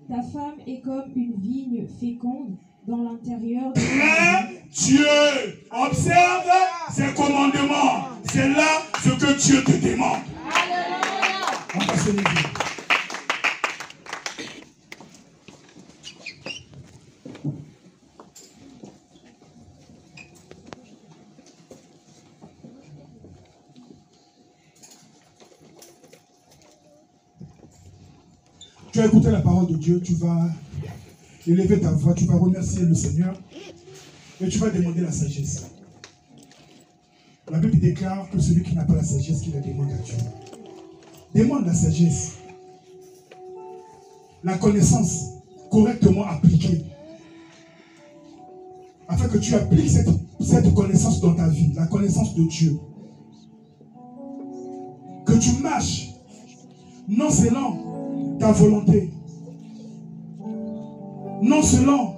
Ta femme est comme une vigne féconde dans l'intérieur de Mais Dieu observe ses commandements. C'est là ce que Dieu te demande. On va se lever. Tu as écouté la parole de Dieu, tu vas élever ta voix, tu vas remercier le Seigneur et tu vas demander la sagesse. La Bible déclare que celui qui n'a pas la sagesse, qu'il la demande à Dieu. Demande la sagesse, la connaissance correctement appliquée, afin que tu appliques cette connaissance dans ta vie, la connaissance de Dieu. Que tu marches, non selon ta volonté, non selon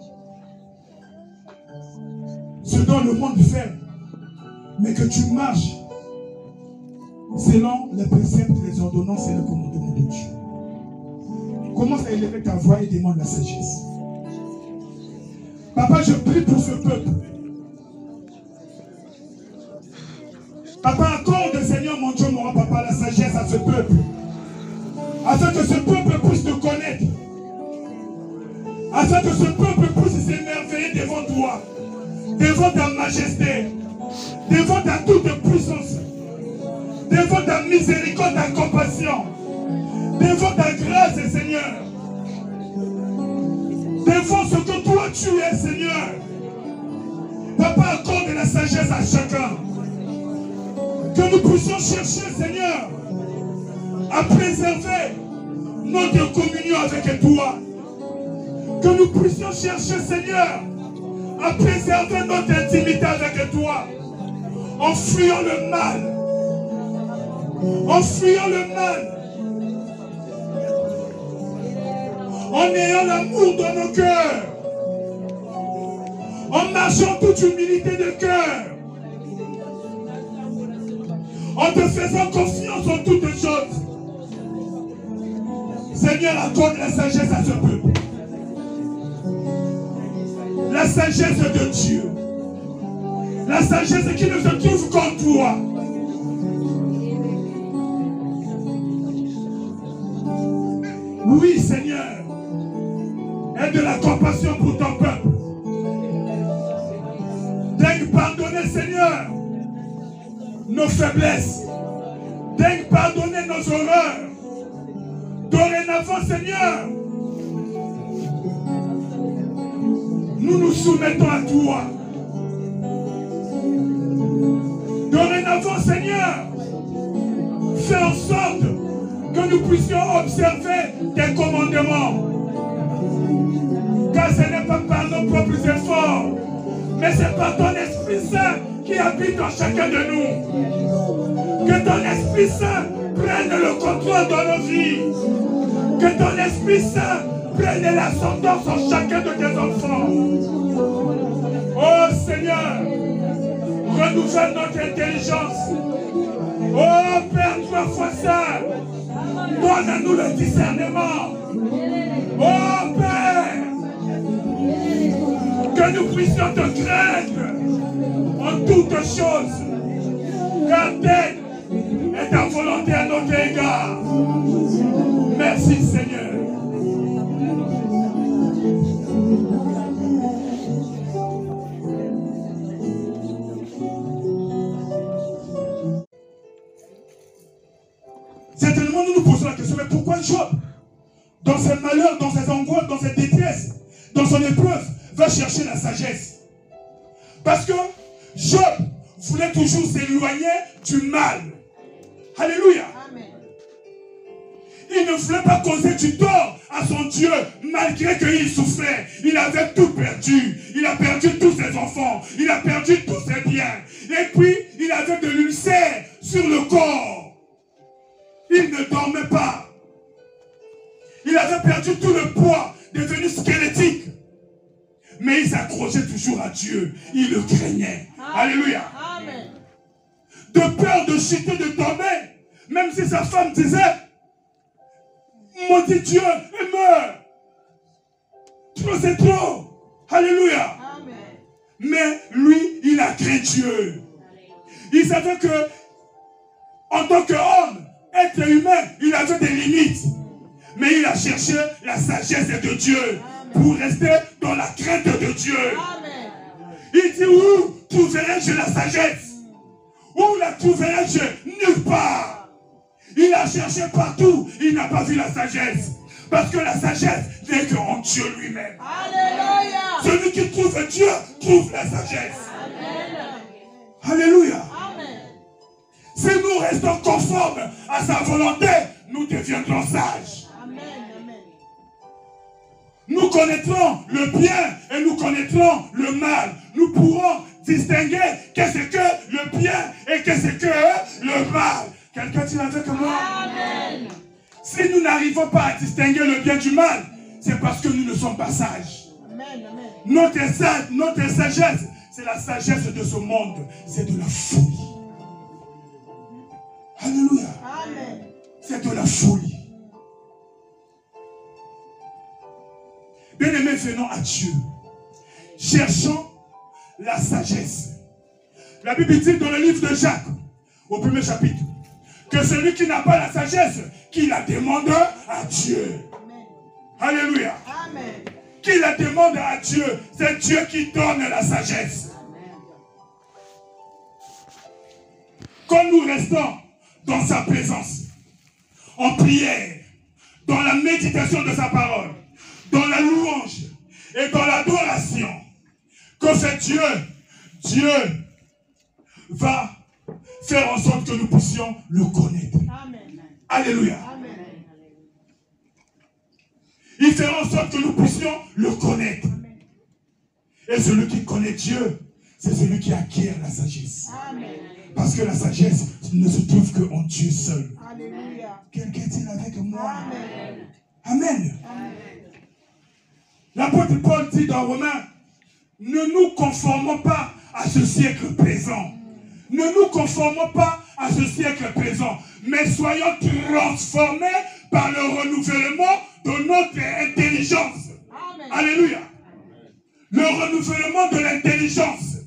ce dont le monde fait, mais que tu marches selon les préceptes, les ordonnances et les commandements de Dieu. Commence à élever ta voix et demande la sagesse. Papa, je prie pour ce peuple. Papa, accorde, Seigneur mon Dieu, mon roi, Papa, la sagesse à ce peuple, afin que ce peuple puisse te connaître, afin que ce peuple puisse s'émerveiller devant toi, devant ta majesté, devant ta toute puissance, devant ta miséricorde, ta compassion, devant ta grâce, Seigneur, devant ce que toi tu es, Seigneur. Papa, accorde la sagesse à chacun, que nous puissions chercher, Seigneur, à préserver notre communion avec toi. Que nous puissions chercher, Seigneur, à préserver notre intimité avec toi. En fuyant le mal. En fuyant le mal. En ayant l'amour dans nos cœurs. En marchant toute humilité de cœur. En te faisant confiance en toutes choses. Seigneur, accorde la sagesse à ce peuple. La sagesse de Dieu. La sagesse qui ne se trouve qu'en toi. Oui, Seigneur. Aie de la compassion pour ton peuple. Daigne pardonner, Seigneur, nos faiblesses. Daigne pardonner nos horreurs. Dorénavant, Seigneur, nous nous soumettons à toi. Dorénavant, Seigneur, fais en sorte que nous puissions observer tes commandements. Car ce n'est pas par nos propres efforts, mais c'est par ton Esprit Saint qui habite en chacun de nous. Que ton Esprit Saint prenne le contrôle dans nos vies. Que ton Esprit Saint prenne l'ascendance en chacun de tes enfants. Oh Seigneur, renouvelle notre intelligence. Oh Père, 3 fois Saint, donne-nous le discernement. Oh Père, que nous puissions te craindre en toutes choses, car telle est ta volonté à notre égard. Merci Seigneur. Certainement nous nous posons la question, mais pourquoi Job, dans ses malheurs, dans ses angoisses, dans ses détresses, dans son épreuve, va chercher la sagesse? Parce que Job voulait toujours s'éloigner du mal. Alléluia. Amen. Il ne voulait pas causer du tort à son Dieu, malgré qu'il souffrait. Il avait tout perdu. Il a perdu tous ses enfants. Il a perdu tous ses biens. Et puis, il avait de l'ulcère sur le corps. Il ne dormait pas. Il avait perdu tout le poids, devenu squelettique. Mais il s'accrochait toujours à Dieu. Il le craignait. Amen. Alléluia. Amen. De peur de chuter, de tomber. Même si sa femme disait, maudit Dieu et meurt. Trop, c'est trop. Alléluia. Amen. Mais lui, il a craint Dieu. Il savait que, en tant qu'homme, être humain, il avait des limites. Mais il a cherché la sagesse de Dieu pour rester dans la crainte de Dieu. Amen. Il dit, où trouverai-je la sagesse? Où la trouverai-je? Nulle part. Il a cherché partout, il n'a pas vu la sagesse. Parce que la sagesse n'est qu'en Dieu lui-même. Alléluia. Celui qui trouve Dieu trouve la sagesse. Amen. Alléluia. Amen. Si nous restons conformes à sa volonté, nous deviendrons sages. Amen. Amen. Nous connaîtrons le bien et nous connaîtrons le mal. Nous pourrons distinguer qu'est-ce que le bien et qu'est-ce que le mal. Quelqu'un dit avec moi? Amen. Si nous n'arrivons pas à distinguer le bien du mal, c'est parce que nous ne sommes pas sages. Amen. Amen. Notre sagesse, c'est la sagesse de ce monde. C'est de la folie. Alléluia. Amen. C'est de la folie. Bien-aimés, venons à Dieu. Cherchons la sagesse. La Bible dit dans le livre de Jacques, au 1er chapitre, que celui qui n'a pas la sagesse, qu'il la demande à Dieu. Amen. Alléluia. Amen. Qu'il la demande à Dieu. C'est Dieu qui donne la sagesse. Quand nous restons dans sa présence, en prière, dans la méditation de sa parole, dans la louange et dans l'adoration, que c'est Dieu, Dieu va faire en sorte que nous puissions le connaître. Amen. Alléluia. Amen. Il fera en sorte que nous puissions le connaître. Amen. Et celui qui connaît Dieu, c'est celui qui acquiert la sagesse. Amen. Parce que la sagesse ne se trouve qu'en Dieu seul. Alléluia. Quelqu'un est avec moi? Amen. Amen. Amen. L'apôtre Paul dit dans Romains, ne nous conformons pas à ce siècle présent. Ne nous conformons pas à ce siècle présent, mais soyons transformés par le renouvellement de notre intelligence. Amen. Alléluia. Le renouvellement de l'intelligence.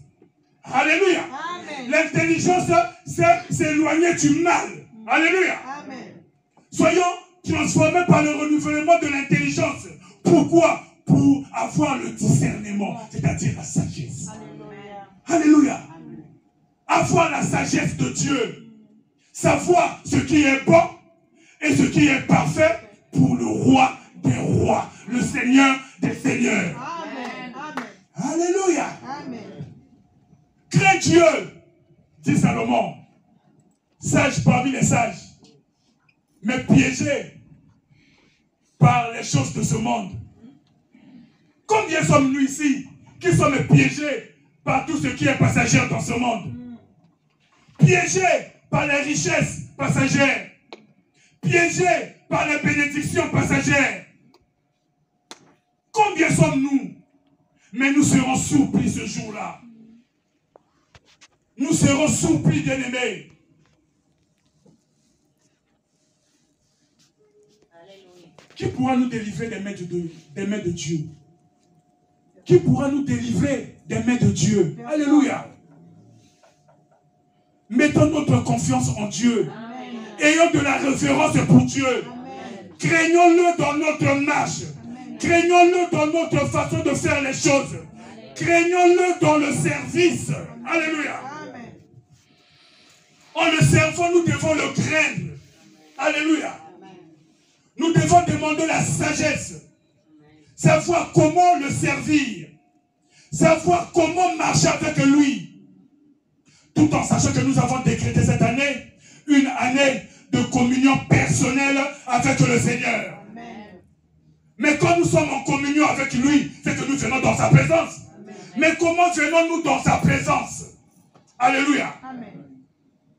Alléluia. Amen. L'intelligence, c'est s'éloigner du mal. Alléluia. Amen. Soyons transformés par le renouvellement de l'intelligence. Pourquoi? Pour avoir le discernement, c'est-à-dire la sagesse. Alléluia. Alléluia. Avoir la sagesse de Dieu. Savoir ce qui est bon et ce qui est parfait pour le roi des rois, le Seigneur des seigneurs. Amen. Amen. Alléluia. Amen. Crains Dieu, dit Salomon, sage parmi les sages, mais piégé par les choses de ce monde. Combien sommes-nous ici qui sommes piégés par tout ce qui est passager dans ce monde? Piégés par les richesses passagères, piégés par les bénédictions passagères. Combien sommes-nous? Mais nous serons souplis ce jour-là. Nous serons souplis, bien-aimés. Qui pourra nous délivrer des mains de Dieu? Qui pourra nous délivrer des mains de Dieu? Alléluia. Mettons notre confiance en Dieu. Amen. Ayons de la révérence pour Dieu. Amen. Craignons-le dans notre marche. Amen. Craignons-le dans notre façon de faire les choses. Craignons-le dans le service. Alléluia. Amen. En le servant, nous devons le craindre. Alléluia. Nous devons demander la sagesse. Savoir comment le servir. Savoir comment marcher avec lui. Tout en sachant que nous avons décrété cette année une année de communion personnelle avec le Seigneur. Amen. Mais quand nous sommes en communion avec lui, c'est que nous venons dans sa présence. Amen. Mais comment venons-nous dans sa présence? Alléluia. Amen.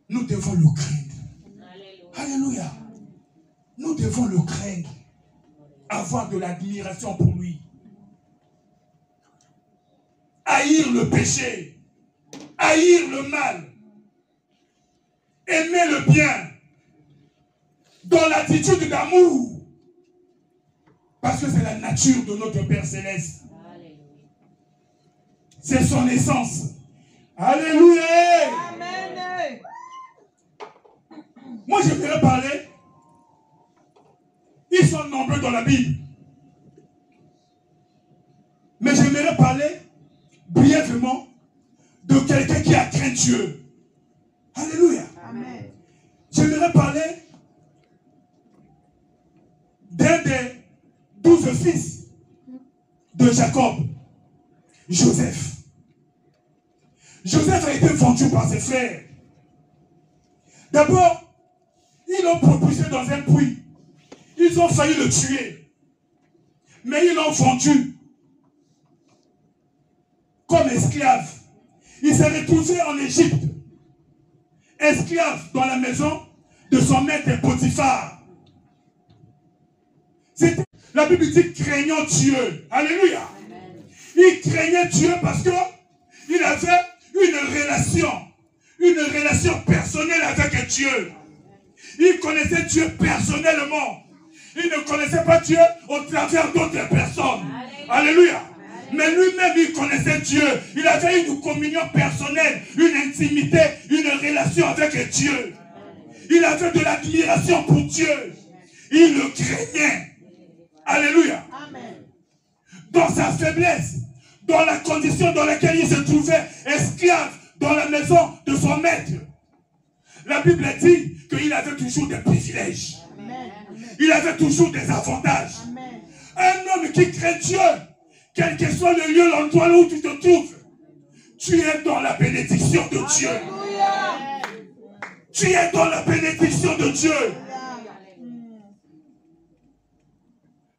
Nous devons le craindre. Alléluia. Nous devons le craindre. Avoir de l'admiration pour lui. Haïr le péché. Haïr le mal. Aimer le bien. Dans l'attitude d'amour. Parce que c'est la nature de notre Père Céleste. C'est son essence. Alléluia. Amen. Moi, j'aimerais parler. Ils sont nombreux dans la Bible. Mais j'aimerais parler brièvement de quelqu'un qui a craint Dieu. Alléluia. Amen. J'aimerais parler d'un des 12 fils de Jacob, Joseph. Joseph a été vendu par ses frères. D'abord, ils l'ont propulsé dans un puits. Ils ont failli le tuer. Mais ils l'ont vendu comme esclave. Il s'est retrouvé en Égypte, esclave dans la maison de son maître Potiphar. La Bible dit craignant Dieu. Alléluia. Amen. Il craignait Dieu parce que il avait une relation personnelle avec Dieu. Il connaissait Dieu personnellement. Il ne connaissait pas Dieu au travers d'autres personnes. Alléluia. Mais lui-même, il connaissait Dieu. Il avait une communion personnelle, une intimité, une relation avec Dieu. Il avait de l'admiration pour Dieu. Il le craignait. Alléluia. Amen. Dans sa faiblesse, dans la condition dans laquelle il se trouvait, esclave dans la maison de son maître, la Bible dit qu'il avait toujours des privilèges. Amen. Il avait toujours des avantages. Amen. Un homme qui craint Dieu, quel que soit le lieu, l'endroit où tu te trouves, tu es dans la bénédiction de Dieu. Alléluia. Tu es dans la bénédiction de Dieu.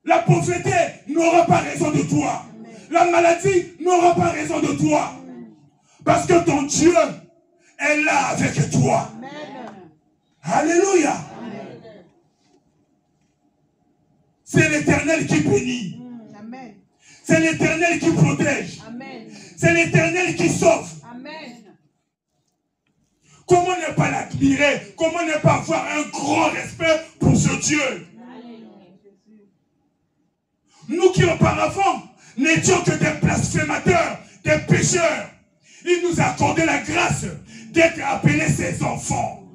La pauvreté n'aura pas raison de toi. La maladie n'aura pas raison de toi. Parce que ton Dieu est là avec toi. Amen. Alléluia. Amen. C'est l'Éternel qui bénit. Amen. C'est l'Éternel qui protège. Amen. C'est l'Éternel qui sauve. Amen. Comment ne pas l'admirer? Comment ne pas avoir un grand respect pour ce Dieu? Nous qui auparavant n'étions que des blasphémateurs, des pécheurs, il nous a accordé la grâce d'être appelés ses enfants.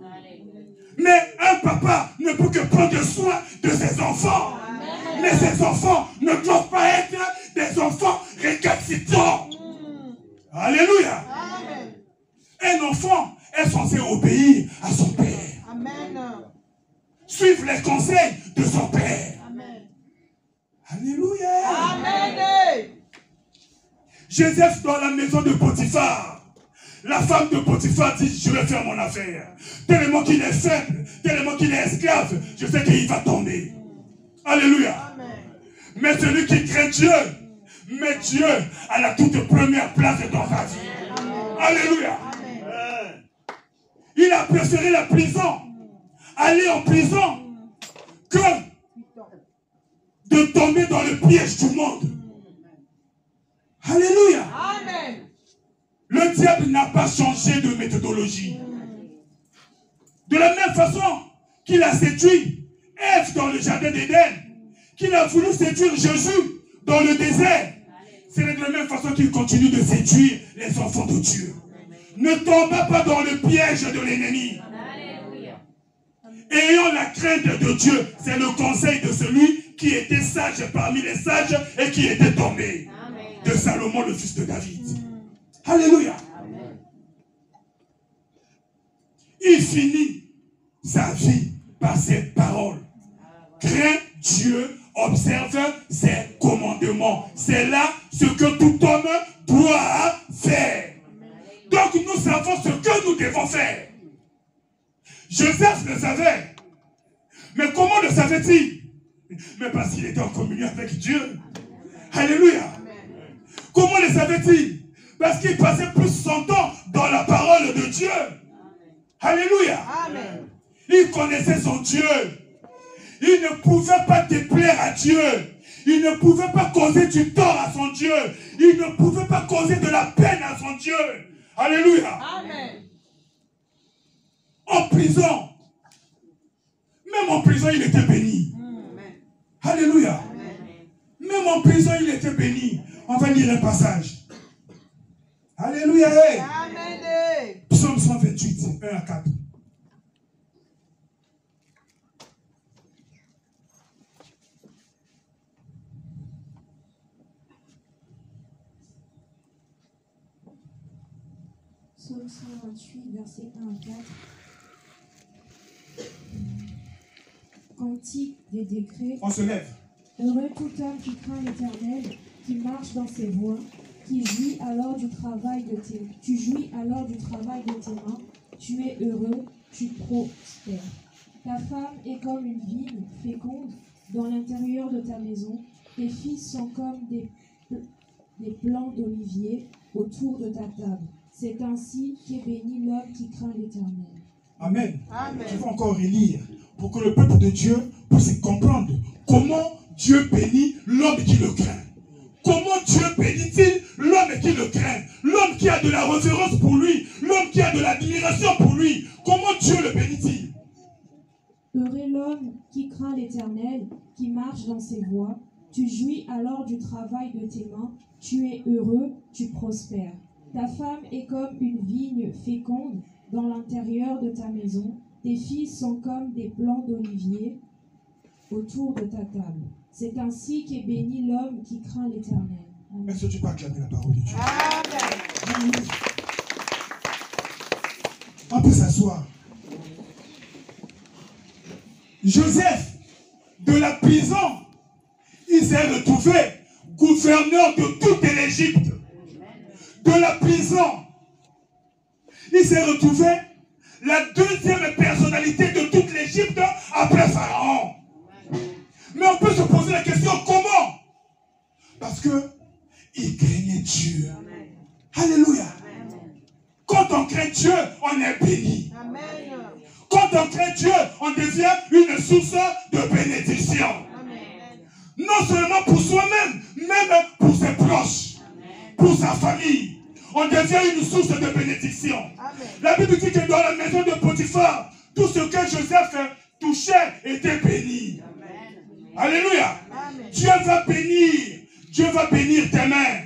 Mais un papa ne peut que prendre soin de ses enfants. Amen. Mais ses enfants ne doivent pas être des enfants récalcitrants. Alléluia. Amen. Un enfant est censé obéir à son père. Amen. Suivre les conseils de son père. Amen. Alléluia. Amen. Joseph dans la maison de Potiphar. La femme de Potiphar dit, je vais faire mon affaire. Tellement qu'il est faible, tellement qu'il est esclave, je sais qu'il va tomber. Alléluia. Amen. Mais celui qui craint Dieu, met Dieu à la toute première place dans sa vie. Amen. Alléluia. Amen. Il a préféré la prison, aller en prison, que de tomber dans le piège du monde. Alléluia. Amen. Le diable n'a pas changé de méthodologie. De la même façon qu'il a séduit Ève dans le jardin d'Éden, qu'il a voulu séduire Jésus dans le désert, c'est de la même façon qu'il continue de séduire les enfants de Dieu. Ne tombez pas dans le piège de l'ennemi. Ayant la crainte de Dieu, c'est le conseil de celui qui était sage parmi les sages et qui était tombé. De Salomon, le fils de David. Alléluia. Il finit sa vie par ces paroles. Crains Dieu, observe ses commandements. C'est là ce que tout homme doit faire. Donc nous savons ce que nous devons faire. Joseph le savait. Mais comment le savait-il? Mais parce qu'il était en communion avec Dieu. Alléluia. Comment le savait-il? Parce qu'il passait plus son temps dans la parole de Dieu. Alléluia. Amen. Il connaissait son Dieu. Il ne pouvait pas déplaire à Dieu. Il ne pouvait pas causer du tort à son Dieu. Il ne pouvait pas causer de la peine à son Dieu. Alléluia. Amen. En prison. Même en prison, il était béni. Amen. Alléluia. Amen. Même en prison, il était béni. On va lire un passage. Alléluia. Amen. Psaume 128, 1 à 4. Psaume 128, versets 1 à 4. Cantique des décrets. On se lève. Heureux tout homme qui craint l'Éternel, qui marche dans ses voies, qui jouit alors du travail de tes mains. Tu es heureux, tu prospères. Ta femme est comme une vigne féconde dans l'intérieur de ta maison. Tes fils sont comme des plants d'olivier autour de ta table. C'est ainsi qu'est béni l'homme qui craint l'Éternel. Amen. Amen. Je vais encore relire pour que le peuple de Dieu puisse comprendre comment Dieu bénit l'homme qui le craint. Comment Dieu bénit-il l'homme qui le craint? L'homme qui a de la révérence pour lui, l'homme qui a de l'admiration pour lui. Comment Dieu le bénit-il? Heureux l'homme qui craint l'Éternel, qui marche dans ses voies. Tu jouis alors du travail de tes mains. Tu es heureux, tu prospères. Ta femme est comme une vigne féconde dans l'intérieur de ta maison. Tes fils sont comme des plants d'olivier autour de ta table. C'est ainsi qu'est béni l'homme qui craint l'Éternel. Est-ce que tu peux acclamer la parole de Dieu? Amen. On peut s'asseoir. Joseph, de la prison, il s'est retrouvé gouverneur de toute l'Égypte. De la prison, il s'est retrouvé la deuxième personnalité de toute l'Égypte après Pharaon. Mais on peut se poser la question, comment? Parce que il craignait Dieu. Alléluia. Quand on craint Dieu, on est béni. Amen. Quand on craint Dieu, on devient une source de bénédiction. Amen. Non seulement pour soi-même, même pour ses proches, pour sa famille. On devient une source de bénédiction. Amen. La Bible dit que dans la maison de Potiphar, tout ce que Joseph touchait était béni. Alléluia. Amen. Dieu va bénir. Dieu va bénir tes mains.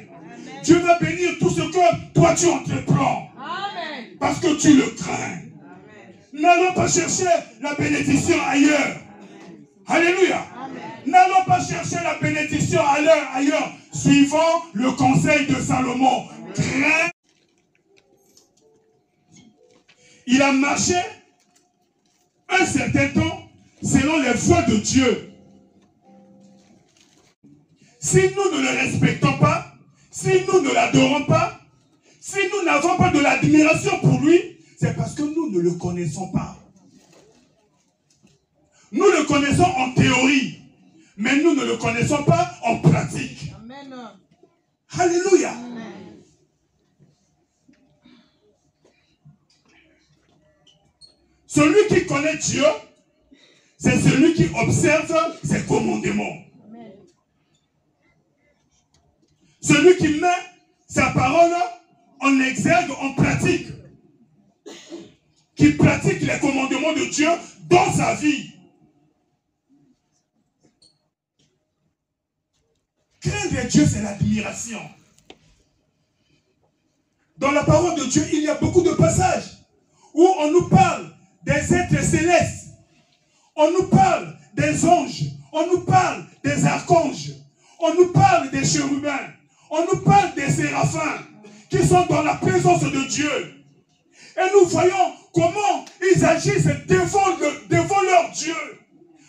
Dieu va bénir tout ce que toi tu entreprends. Amen. Parce que tu le crains. N'allons pas chercher la bénédiction ailleurs. Alléluia. N'allons pas chercher la bénédiction ailleurs. Suivant le conseil de Salomon. Crains. Il a marché un certain temps selon les voies de Dieu. Si nous ne le respectons pas, si nous ne l'adorons pas, si nous n'avons pas de l'admiration pour lui, c'est parce que nous ne le connaissons pas. Nous le connaissons en théorie, mais nous ne le connaissons pas en pratique. Amen. Alléluia. Amen. Celui qui connaît Dieu, c'est celui qui observe ses commandements. Amen. Celui qui met sa parole en exergue, en pratique. Qui pratique les commandements de Dieu dans sa vie. Craindre Dieu, c'est l'admiration. Dans la parole de Dieu, il y a beaucoup de passages où on nous parle des êtres célestes. On nous parle des anges. On nous parle des archanges. On nous parle des chérubins. On nous parle des séraphins qui sont dans la présence de Dieu. Et nous voyons comment ils agissent devant leur Dieu.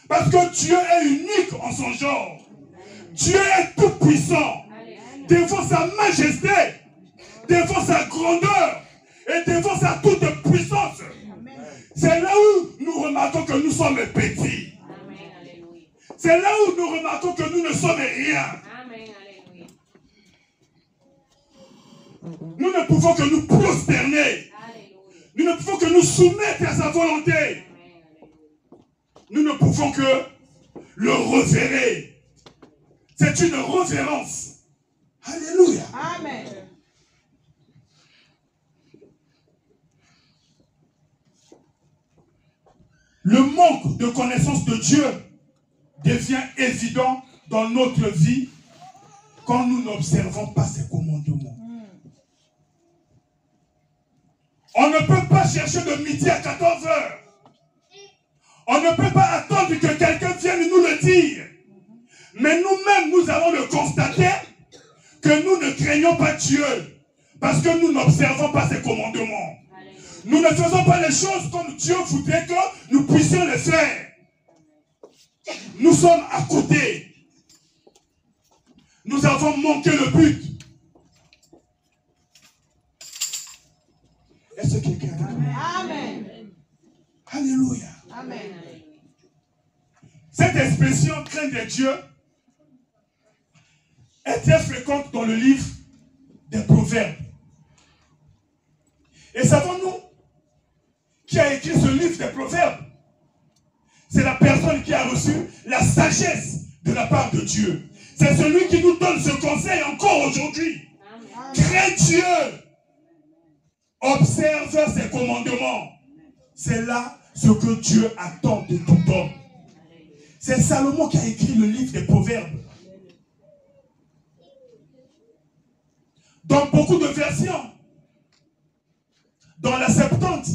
Parce que Dieu est unique en son genre. Dieu est tout puissant. Devant sa majesté, devant sa grandeur et devant sa toute puissance. C'est là où nous remarquons que nous sommes petits. C'est là où nous remarquons que nous ne sommes rien. Nous ne pouvons que nous prosterner. Nous ne pouvons que nous soumettre à sa volonté. Nous ne pouvons que le révérer. C'est une révérence. Alléluia. Amen. Le manque de connaissance de Dieu devient évident dans notre vie quand nous n'observons pas ses commandements. On ne peut pas chercher de midi à 14 heures. On ne peut pas attendre que quelqu'un vienne nous le dire. Mais nous-mêmes, nous allons le constater que nous ne craignons pas Dieu parce que nous n'observons pas ses commandements. Nous ne faisons pas les choses comme Dieu voudrait que nous puissions les faire. Nous sommes à côté. Nous avons manqué le but. Est-ce que quelqu'un a compris? Amen. Alléluia. Amen. Cette expression crainte de Dieu est très fréquente dans le livre des Proverbes. Et savons-nous qui a écrit ce livre des Proverbes? C'est la personne qui a reçu la sagesse de la part de Dieu. C'est celui qui nous donne ce conseil encore aujourd'hui. Crains Dieu. Observe ses commandements. C'est là ce que Dieu attend de tout homme. C'est Salomon qui a écrit le livre des Proverbes. Dans beaucoup de versions, dans la Septante,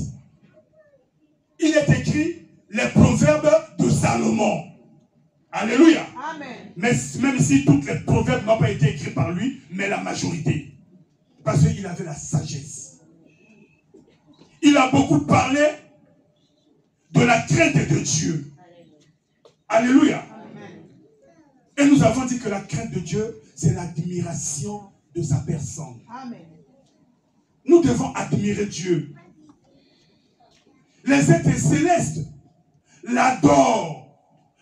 il est écrit les Proverbes de Salomon. Alléluia. Amen. Mais même si toutes les proverbes n'ont pas été écrits par lui, mais la majorité. Parce qu'il avait la sagesse. Il a beaucoup parlé de la crainte de Dieu. Alléluia. Amen. Et nous avons dit que la crainte de Dieu, c'est l'admiration de sa personne. Amen. Nous devons admirer Dieu. Les êtres célestes l'adorent,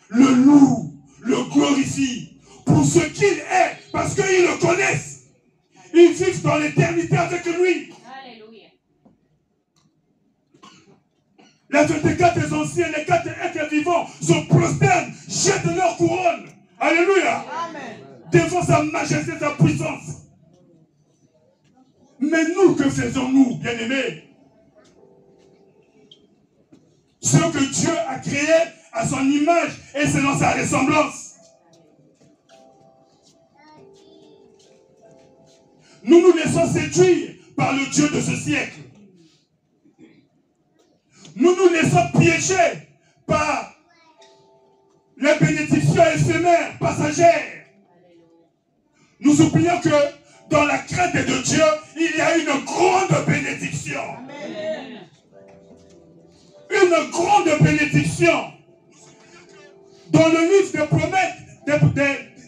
le louent, le glorifient pour ce qu'il est, parce qu'ils le connaissent. Ils vivent dans l'éternité avec lui. Alléluia. Les 24 anciens, les 4 êtres vivants se prosternent, jettent leur couronne. Alléluia. Amen. Devant sa majesté, sa puissance. Mais nous, que faisons-nous, bien-aimés? Ce que Dieu a créé à son image et selon sa ressemblance. Nous nous laissons séduire par le Dieu de ce siècle. Nous nous laissons piéger par les bénédictions éphémères, passagères. Nous oublions que dans la crainte de Dieu, il y a une grande bénédiction. Amen. Une grande bénédiction. Dans le livre des promesses,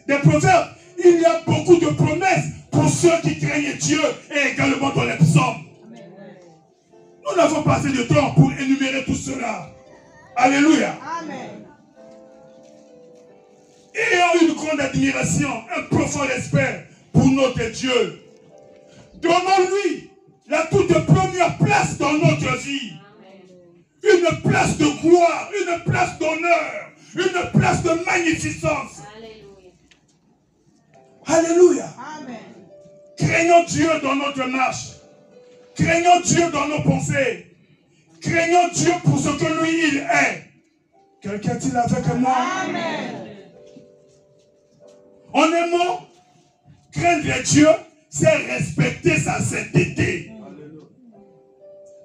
des Proverbes, il y a beaucoup de promesses pour ceux qui craignent Dieu et également dans les psaumes. Nous n'avons pas assez de temps pour énumérer tout cela. Alléluia. Amen. Ayons une grande admiration, un profond respect pour notre Dieu. Donnons-lui la toute première place dans notre vie. Une place de gloire, une place d'honneur, une place de magnificence. Alléluia. Amen. Craignons Dieu dans notre marche. Craignons Dieu dans nos pensées. Craignons Dieu pour ce que lui, il est. Quelqu'un dit avec moi? Amen. En aimant, craindre Dieu, c'est respecter sa sainteté.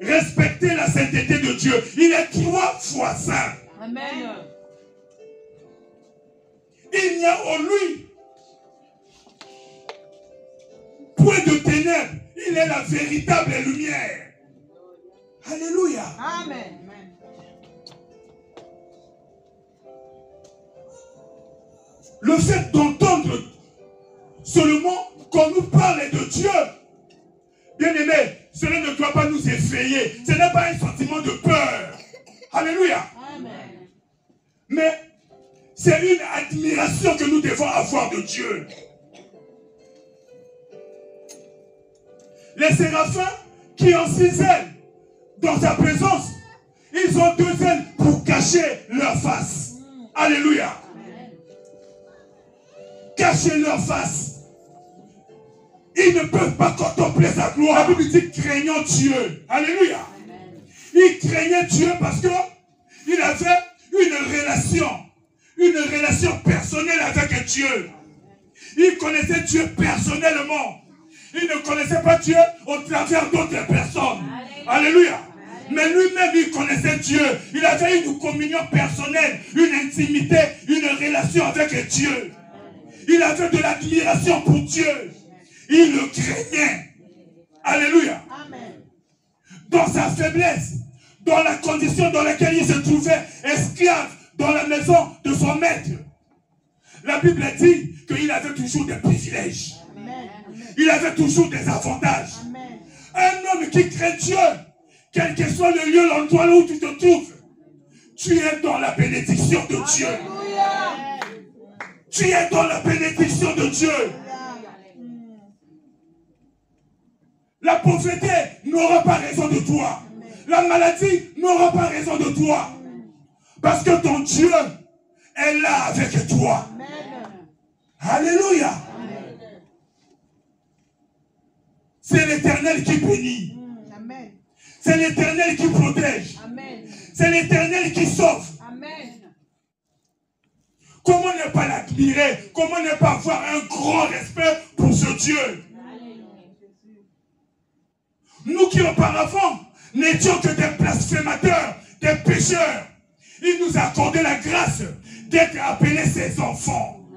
Respecter la sainteté de Dieu. Il est 3 fois saint. Amen. Il n'y a en lui point de ténèbres. Il est la véritable lumière. Alléluia. Amen. Le fait d'entendre seulement qu'on nous parle de Dieu, bien aimé, cela ne doit pas nous effrayer. Ce n'est pas un sentiment de peur. Alléluia. Amen. Mais c'est une admiration que nous devons avoir de Dieu. Les séraphins qui ont 6 ailes dans sa présence, ils ont 2 ailes pour cacher leur face. Alléluia. Cacher leur face. Ils ne peuvent pas contempler sa gloire. La Bible dit craignons Dieu. Alléluia. Ils craignaient Dieu parce qu'il avait une relation personnelle avec Dieu. Il connaissait Dieu personnellement. Il ne connaissait pas Dieu au travers d'autres personnes. Alléluia. Mais lui-même, il connaissait Dieu. Il avait une communion personnelle, une intimité, une relation avec Dieu. Il avait de l'admiration pour Dieu. Il le craignait. Alléluia. Dans sa faiblesse, dans la condition dans laquelle il se trouvait, esclave dans la maison de son maître, la Bible dit qu'il avait toujours des privilèges. Il avait toujours des avantages. Un homme qui craint Dieu, quel que soit le lieu, l'endroit où tu te trouves, tu es dans la bénédiction de Dieu. Tu es dans la bénédiction de Dieu. La pauvreté n'aura pas raison de toi. La maladie n'aura pas raison de toi. Parce que ton Dieu est là avec toi. Alléluia. C'est l'Éternel qui bénit. C'est l'Éternel qui protège. C'est l'Éternel qui sauve. Comment ne pas l'admirer? Comment ne pas avoir un grand respect pour ce Dieu? Nous qui auparavant n'étions que des blasphémateurs, des pécheurs, il nous a accordé la grâce d'être appelés ses enfants.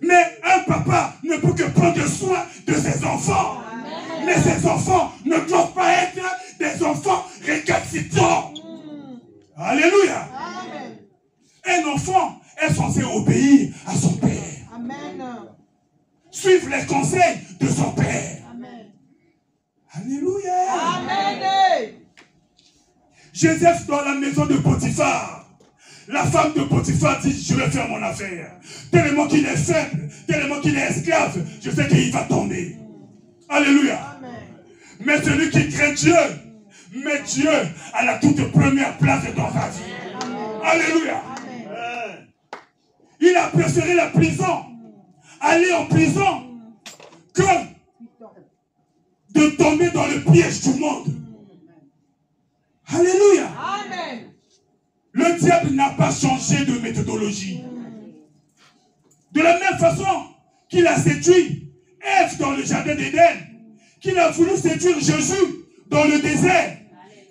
Mais un papa ne peut que prendre soin de ses enfants. Mais ces enfants ne doivent pas être des enfants récalcitrants. Alléluia. Un enfant est censé obéir à son père. Suivre les conseils de son père. Alléluia. Joseph dans la maison de Potiphar. La femme de Potiphar dit, je vais faire mon affaire. Tellement qu'il est faible, tellement qu'il est esclave, je sais qu'il va tomber. Alléluia. Mais celui qui craint Dieu, met Dieu à la toute première place dans sa vie. Alléluia. Il a préféré la prison, aller en prison, que de tomber dans le piège du monde. Alléluia. Le diable n'a pas changé de méthodologie. De la même façon qu'il a séduit Ève dans le jardin d'Éden, qu'il a voulu séduire Jésus dans le désert,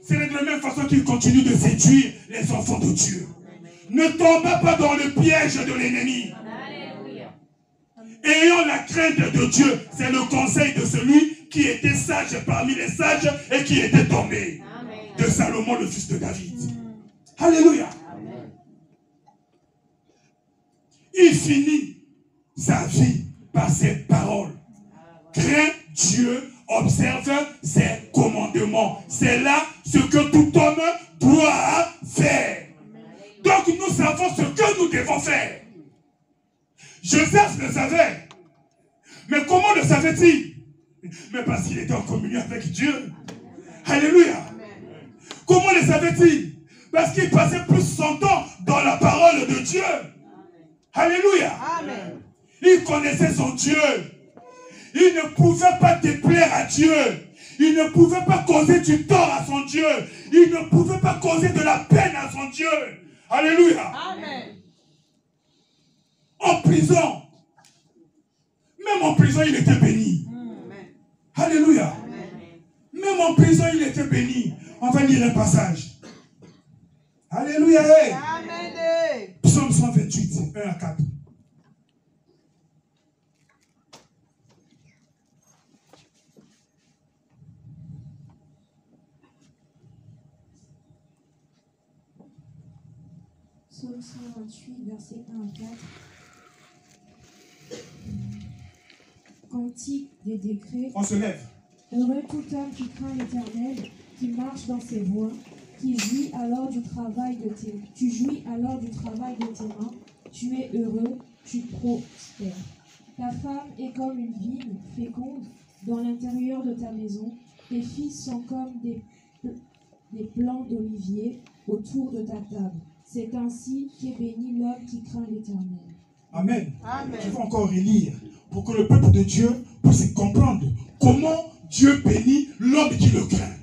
c'est de la même façon qu'il continue de séduire les enfants de Dieu. Ne tombez pas dans le piège de l'ennemi. Ayant la crainte de Dieu, c'est le conseil de celui qui était sage parmi les sages et qui était tombé. De Salomon, le fils de David. Alléluia. Il finit sa vie par ces paroles. Crains Dieu, observe ses commandements. C'est là ce que tout homme doit faire. Donc nous savons ce que nous devons faire. Joseph le savait. Mais comment le savait-il? Mais parce qu'il était en communion avec Dieu. Alléluia. Comment le savait-il? Parce qu'il passait plus son temps dans la parole de Dieu. Alléluia. Il connaissait son Dieu. Il ne pouvait pas déplaire à Dieu. Il ne pouvait pas causer du tort à son Dieu. Il ne pouvait pas causer de la peine à son Dieu. Alléluia. En prison. Même en prison, il était béni. Alléluia. Même en prison, il était béni. On va lire un passage. Alléluia. Psaume 128, 1 à 4. Psaume 128, verset 1 à 4. Cantique des décrets. On se lève. Heureux tout homme qui craint l'Éternel, qui marche dans ses voies, qui jouit alors du travail de tes mains. Tu jouis alors du travail de tes mains. Tu es heureux, tu prospères. Ta femme est comme une vigne féconde dans l'intérieur de ta maison. Tes fils sont comme des plants d'olivier autour de ta table. C'est ainsi qu'est béni l'homme qui craint l'Éternel. Amen. Je vais encore relire pour que le peuple de Dieu puisse comprendre comment Dieu bénit l'homme qui le craint.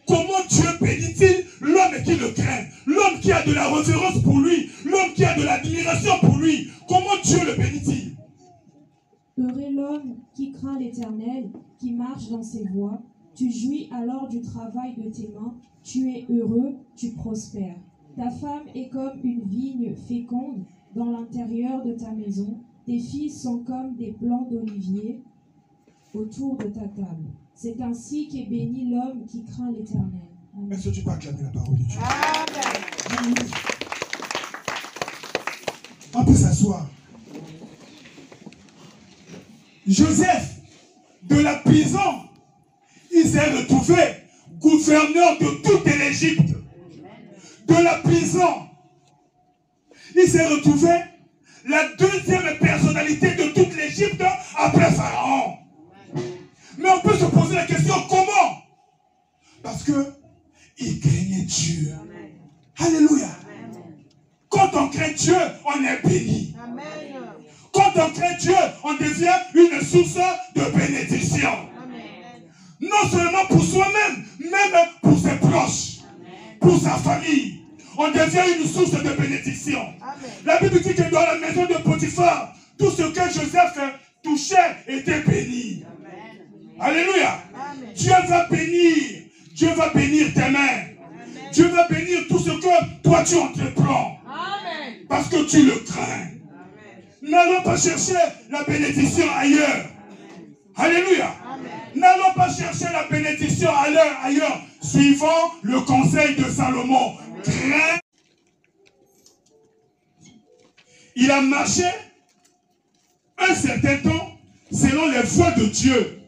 Comment Dieu bénit-il l'homme qui le craint? L'homme qui a de la révérence pour lui, l'homme qui a de l'admiration pour lui. Comment Dieu le bénit-il? craint l'Éternel, qui marche dans ses voies. Tu jouis alors du travail de tes mains. Tu es heureux, tu prospères. Ta femme est comme une vigne féconde dans l'intérieur de ta maison. Tes filles sont comme des plants d'olivier autour de ta table. C'est ainsi qu'est béni l'homme qui craint l'Éternel. Est-ce que tu peux acclamer la parole de Dieu? Amen. On peut s'asseoir. Joseph, de la prison, il s'est retrouvé gouverneur de toute l'Égypte. De la prison, il s'est retrouvé la deuxième personnalité de toute l'Égypte après Pharaon. Mais on peut se poser la question, comment? Parce que il craignait Dieu. Alléluia. Quand on craint Dieu, on est béni. Amen. Quand on craint Dieu, on devient une source de bénédiction. Amen. Non seulement pour soi-même, même pour ses proches, pour sa famille. On devient une source de bénédiction. Amen. La Bible dit que dans la maison de Potiphar, tout ce que Joseph touchait était béni. Amen. Alléluia. Amen. Dieu va bénir. Dieu va bénir tes mains. Amen. Dieu va bénir tout ce que toi tu entreprends. Amen. Parce que tu le crains. Amen. N'allons pas chercher la bénédiction ailleurs. Alléluia. Amen. N'allons pas chercher la bénédiction ailleurs. Suivant le conseil de Salomon. Crains. Il a marché un certain temps selon les voies de Dieu.